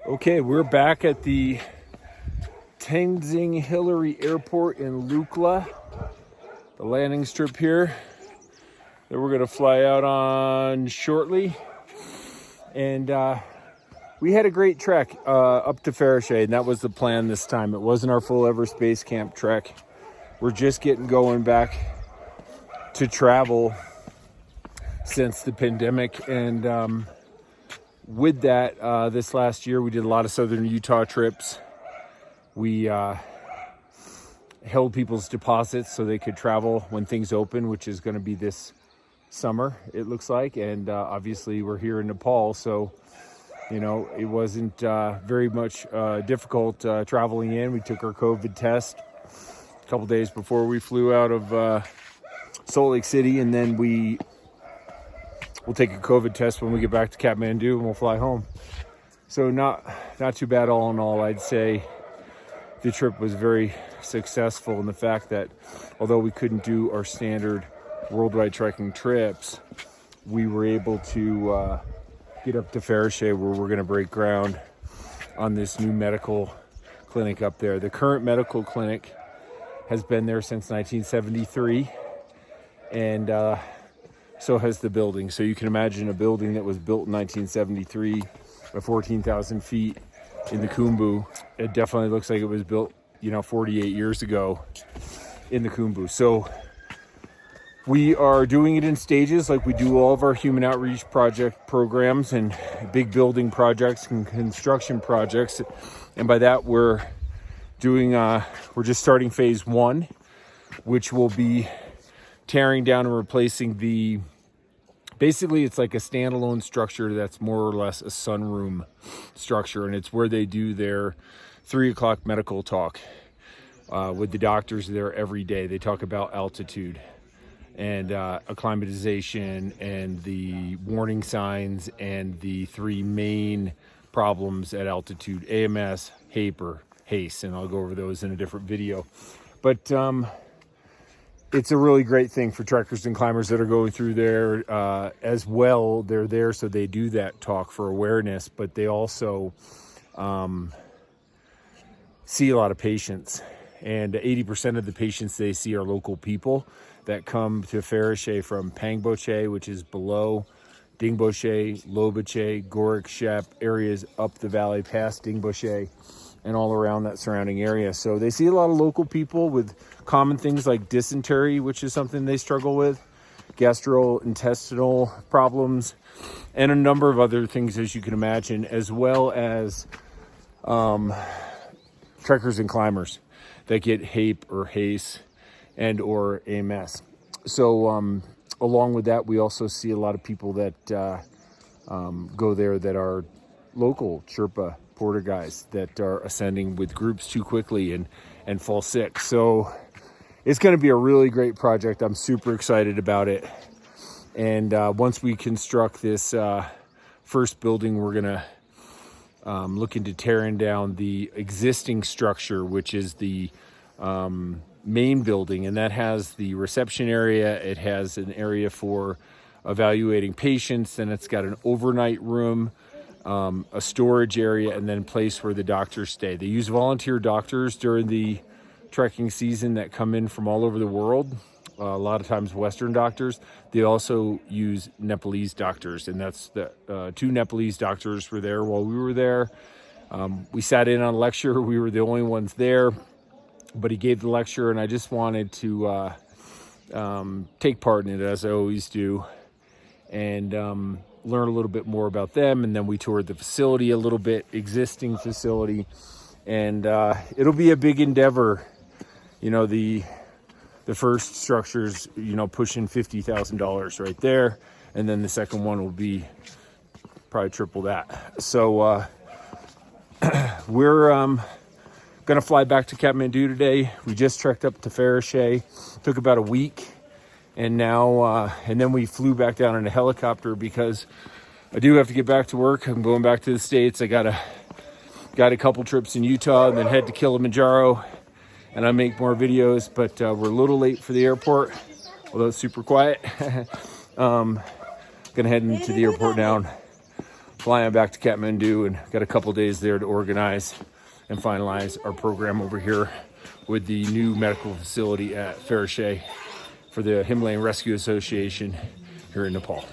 Okay, we're back at the Tenzing Hillary Airport in Lukla, the landing strip here that we're going to fly out on shortly. And we had a great trek up to Pheriche, and that was the plan this time. It wasn't our full Everest Base Camp trek. We're just getting going back to travel since the pandemic. And with that, this last year, we did a lot of southern Utah trips. We held people's deposits so they could travel when things open, which is going to be this summer, it looks like. And obviously, we're here in Nepal, so, you know, it wasn't very much difficult traveling in. We took our COVID test a couple days before we flew out of Salt Lake City, and then we'll take a COVID test when we get back to Kathmandu, and we'll fly home. So not too bad all in all. I'd say the trip was very successful in the fact that although we couldn't do our standard worldwide trekking trips, we were able to get up to Pheriche, where we're going to break ground on this new medical clinic up there. The current medical clinic has been there since 1973, and so has the building. So you can imagine a building that was built in 1973 at 14,000 feet in the Khumbu. It definitely looks like it was built, 48 years ago in the Khumbu. So we are doing it in stages, like we do all of our human outreach project programs and big building projects and construction projects. And by that, we're just starting phase one, which will be tearing down and replacing basically it's like a standalone structure that's more or less a sunroom structure, and it's where they do their 3:00 medical talk with the doctors there every day. They talk about altitude and acclimatization and the warning signs and the three main problems at altitude: AMS, HAPE, or HACE, and I'll go over those in a different video. But it's a really great thing for trekkers and climbers that are going through there as well. They're there so they do that talk for awareness, but they also see a lot of patients. And 80% of the patients they see are local people that come to Pheriche from Pangboche, which is below Dingboche, Lobache, Gorik Shep, areas up the valley past Dingboche, and all around that surrounding area. So they see a lot of local people with common things like dysentery, which is something they struggle with, gastrointestinal problems, and a number of other things, as you can imagine, as well as trekkers and climbers that get HAPE or HACE and or AMS. So along with that, we also see a lot of people that go there that are local Sherpa porter guys that are ascending with groups too quickly and fall sick. So it's going to be a really great project. I'm super excited about it. And once we construct this first building, we're going to look into tearing down the existing structure, which is the main building, and that has the reception area. It has an area for evaluating patients, and it's got an overnight room, a storage area, and then a place where the doctors stay. They use volunteer doctors during the trekking season that come in from all over the world, a lot of times Western doctors. They also use Nepalese doctors, and that's the two Nepalese doctors were there while we were there. We sat in on a lecture. We were the only ones there, but he gave the lecture, and I just wanted to take part in it, as I always do, and learn a little bit more about them. And then we toured the facility a little bit, existing facility, and it'll be a big endeavor. The first structure's pushing $50,000 right there, and then the second one will be probably triple that. So we're gonna fly back to Kathmandu today. We just trekked up to Pheriche, took about a week, and now and then we flew back down in a helicopter because I do have to get back to work. I'm going back to the States. I got a couple trips in Utah and then head to Kilimanjaro, and I make more videos, but we're a little late for the airport, although it's super quiet. Gonna head into the airport now and flying back to Kathmandu and got a couple days there to organize and finalize our program over here with the new medical facility at Pheriche for the Himalayan Rescue Association here in Nepal.